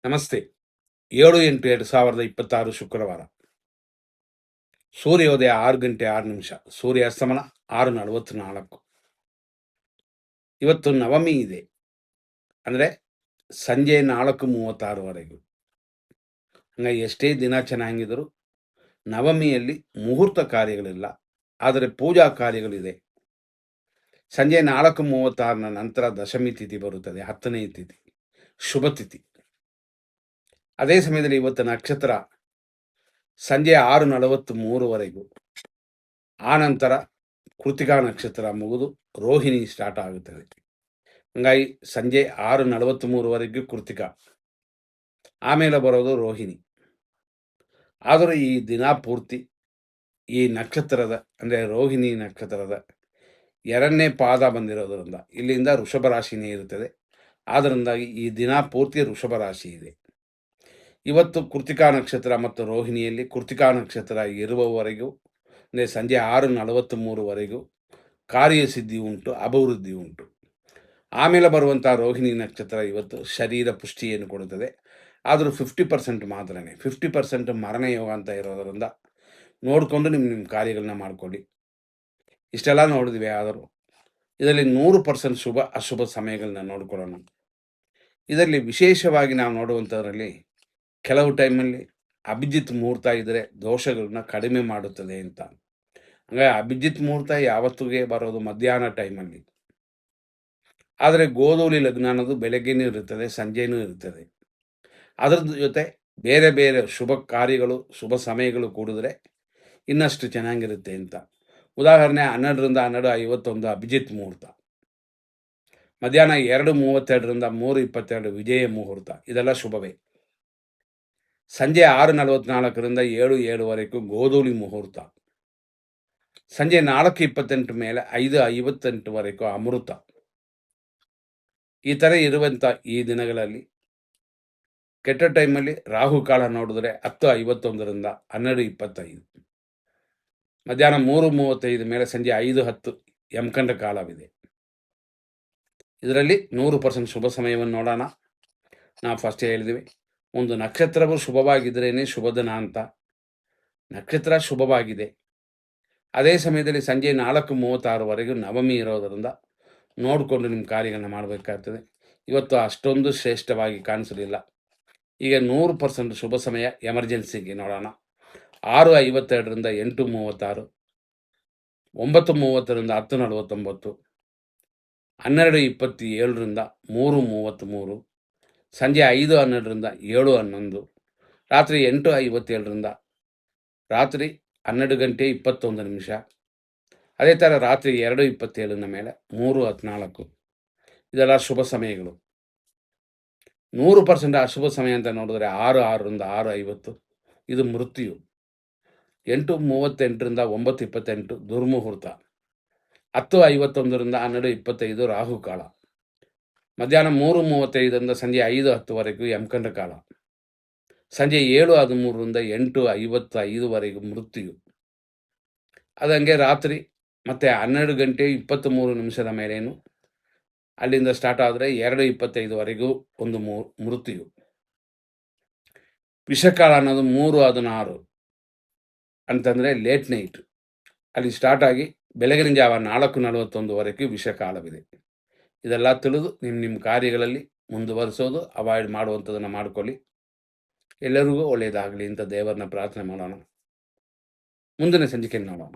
ನಮಸ್ತೆ. 7/8/2026 ಶುಕ್ರವಾರ. ಸೂರ್ಯೋದಯ 6 ಗಂಟೆ 6 ನಿಮಿಷ. ಸೂರ್ಯಾಸ್ತಮನ 6:44. ಇವತ್ತು ನವಮಿ ಇದೆ. ಅಂದರೆ ಸಂಜೆ 4:36ವರೆಗೂ. ಹಂಗಾಗಿ ಎಷ್ಟೇ ದಿನ ಚೆನ್ನಾಗಿದ್ದರೂ ನವಮಿಯಲ್ಲಿ ಮುಹೂರ್ತ ಕಾರ್ಯಗಳಿಲ್ಲ. ಆದರೆ ಪೂಜಾ ಕಾರ್ಯಗಳಿದೆ. ಸಂಜೆ 4:36ನ ನಂತರ ದಶಮಿ ತಿಥಿ ಬರುತ್ತದೆ. 10ನೇ ತಿಥಿ, ಶುಭ ತಿಥಿ. ಅದೇ ಸಮಯದಲ್ಲಿ ಇವತ್ತು ನಕ್ಷತ್ರ ಸಂಜೆ 6:43ವರೆಗೂ. ಆ ನಂತರ ಕೃತಿಕಾ ನಕ್ಷತ್ರ ಮುಗಿದು ರೋಹಿಣಿ ಸ್ಟಾರ್ಟ್ ಆಗುತ್ತದೆ. ಹಂಗಾಗಿ ಸಂಜೆ 6:43ವರೆಗೂ ಕೃತಿಕ, ಆಮೇಲೆ ಬರೋದು ರೋಹಿಣಿ. ಆದರೂ ಈ ದಿನ ಪೂರ್ತಿ ಈ ನಕ್ಷತ್ರದ ಅಂದರೆ ರೋಹಿಣಿ ನಕ್ಷತ್ರದ 2ನೇ ಪಾದ ಬಂದಿರೋದರಿಂದ ಇಲ್ಲಿಂದ ವೃಷಭ ರಾಶಿನೇ ಇರುತ್ತದೆ. ಆದ್ದರಿಂದಾಗಿ ಈ ದಿನ ಪೂರ್ತಿ ವೃಷಭ ರಾಶಿ ಇದೆ. ಇವತ್ತು ಕೃತಿಕಾ ನಕ್ಷತ್ರ ಮತ್ತು ರೋಹಿಣಿಯಲ್ಲಿ ಕೃತಿಕಾ ನಕ್ಷತ್ರ ಇರುವವರೆಗೂ ಅಂದರೆ ಸಂಜೆ 6:43ವರೆಗೂ ಕಾರ್ಯಸಿದ್ಧಿ ಉಂಟು, ಅಭಿವೃದ್ಧಿ ಉಂಟು. ಆಮೇಲೆ ಬರುವಂಥ ರೋಹಿಣಿ ನಕ್ಷತ್ರ ಇವತ್ತು ಶರೀರ ಪುಷ್ಟಿಯನ್ನು ಕೊಡುತ್ತದೆ. ಆದರೂ 50% ಮಾತ್ರನೇ. 50% ಮರಣ ಯೋಗ ಅಂತ ಇರೋದರಿಂದ ನೋಡಿಕೊಂಡು ನಿಮ್ಮ ಕಾರ್ಯಗಳನ್ನ ಮಾಡಿಕೊಳ್ಳಿ. ಇಷ್ಟೆಲ್ಲ ನೋಡಿದ್ವಿ. ಆದರೂ ಇದರಲ್ಲಿ 100% ಶುಭ ಅಶುಭ ಸಮಯಗಳನ್ನ ನೋಡ್ಕೊಳ್ಳೋಣ. ಇದರಲ್ಲಿ ವಿಶೇಷವಾಗಿ ನಾವು ನೋಡುವಂಥದ್ರಲ್ಲಿ ಕೆಲವು ಟೈಮಲ್ಲಿ ಅಭಿಜಿತ್ ಮುಹೂರ್ತ ಇದ್ದರೆ ದೋಷಗಳನ್ನ ಕಡಿಮೆ ಮಾಡುತ್ತದೆ ಅಂತ. ಹಂಗಾಗಿ ಅಭಿಜಿತ್ ಮುಹೂರ್ತ ಯಾವತ್ತಿಗೆ ಬರೋದು ಮಧ್ಯಾಹ್ನ ಟೈಮಲ್ಲಿ. ಆದರೆ ಗೋಧೂಳಿ ಲಗ್ನ ಅನ್ನೋದು ಬೆಳಗ್ಗೆನೂ ಇರುತ್ತದೆ, ಸಂಜೆನೂ ಇರುತ್ತದೆ. ಅದರ ಜೊತೆ ಬೇರೆ ಬೇರೆ ಶುಭ ಕಾರ್ಯಗಳು, ಶುಭ ಸಮಯಗಳು ಕೂಡಿದ್ರೆ ಇನ್ನಷ್ಟು ಚೆನ್ನಾಗಿರುತ್ತೆ ಅಂತ. ಉದಾಹರಣೆ 12ರಿಂದ 12:51 ಅಭಿಜಿತ್ ಮುಹೂರ್ತ, ಮಧ್ಯಾಹ್ನ 2:32ರಿಂದ 3:22 ವಿಜಯ ಮುಹೂರ್ತ, ಇದೆಲ್ಲ ಶುಭವೇ. ಸಂಜೆ 6:44ರಿಂದ 7:07ವರೆಗೂ ಗೋಧೂಳಿ ಮುಹೂರ್ತ, ಸಂಜೆ 4:28 ಮೇಲೆ 5:58ವರೆಗೂ ಅಮೃತ. ಈ ಥರ ಇರುವಂಥ ಈ ದಿನಗಳಲ್ಲಿ ಕೆಟ್ಟ ಟೈಮಲ್ಲಿ ರಾಹುಕಾಲ ನೋಡಿದ್ರೆ 10:51ರಿಂದ 12:25, ಮಧ್ಯಾಹ್ನ 3:35 ಮೇಲೆ ಸಂಜೆ 5:10 ಯಮಕಂಡ ಕಾಲವಿದೆ. ಇದರಲ್ಲಿ 100% ಶುಭ ಸಮಯವನ್ನು ನೋಡೋಣ. ನಾವು ಫಸ್ಟ್ ಹೇಳಿದ್ವಿ, ಒಂದು ನಕ್ಷತ್ರವು ಶುಭವಾಗಿದ್ರೇ ಶುಭ ದಿನ ಅಂತ. ನಕ್ಷತ್ರ ಶುಭವಾಗಿದೆ. ಅದೇ ಸಮಯದಲ್ಲಿ ಸಂಜೆ 4:36ವರೆಗೂ ನವಮಿ ಇರೋದರಿಂದ ನೋಡಿಕೊಂಡು ನಿಮ್ಮ ಕಾರ್ಯಗಳನ್ನ ಮಾಡಬೇಕಾಗ್ತದೆ. ಇವತ್ತು ಅಷ್ಟೊಂದು ಶ್ರೇಷ್ಠವಾಗಿ ಕಾಣಿಸಲಿಲ್ಲ. ಈಗ 100% ಶುಭ ಸಮಯ ಎಮರ್ಜೆನ್ಸಿಗೆ ನೋಡೋಣ. 6:52ರಿಂದ 8:36, 9:30ರಿಂದ 10:49, 12:27ರಿಂದ 3:33, ಸಂಜೆ 5:12ರಿಂದ 7:11, ರಾತ್ರಿ 8:57ರಿಂದ ರಾತ್ರಿ 12:21. ಅದೇ ಥರ ರಾತ್ರಿ 2:27ನ ಮೇಲೆ 3:14. ಇದೆಲ್ಲ ಶುಭ ಸಮಯಗಳು. 100% ಅಶುಭ ಸಮಯ ಅಂತ ನೋಡಿದ್ರೆ 6:06ರಿಂದ 6:50 ಇದು ಮೃತ್ಯು. 8:38ರಿಂದ 9:28 ದುರ್ಮುಹೂರ್ತ, 10:51ರಿಂದ 12:25 ರಾಹುಕಾಲ, ಮಧ್ಯಾಹ್ನ 3:35ರಿಂದ ಸಂಜೆ 5:10ವರೆಗೂ ಯಮಕಂಡ ಕಾಲ, ಸಂಜೆ 7:13ರಿಂದ 8:55ವರೆಗೂ ಮೃತ್ಯು. ಅದಂಗೆ ರಾತ್ರಿ ಮತ್ತು 12:23 ಮೇಲೇನು ಅಲ್ಲಿಂದ ಸ್ಟಾರ್ಟ್ ಆದರೆ 2:25ವರೆಗೂ ಒಂದು ಮೃತ್ಯು. ವಿಷಕಾಲ ಅನ್ನೋದು 3:16 ಅಂತಂದರೆ ಲೇಟ್ ನೈಟ್, ಅಲ್ಲಿ ಸ್ಟಾರ್ಟ್ ಆಗಿ ಬೆಳಗಿನ ಜಾವ 4:41ವರೆಗೂ ವಿಷಕಾಲವಿದೆ. ಇದೆಲ್ಲ ತಿಳಿದು ನಿಮ್ಮ ಕಾರ್ಯಗಳಲ್ಲಿ ಮುಂದುವರಿಸೋದು, ಅವಾಯ್ಡ್ ಮಾಡುವಂಥದ್ದನ್ನು ಮಾಡಿಕೊಳ್ಳಿ. ಎಲ್ಲರಿಗೂ ಒಳ್ಳೆಯದಾಗಲಿ ಅಂತ ದೇವರನ್ನ ಪ್ರಾರ್ಥನೆ ಮಾಡೋಣ. ಮುಂದಿನ ಸಂಚಿಕೆಯಲ್ಲಿ ನೋಡೋಣ.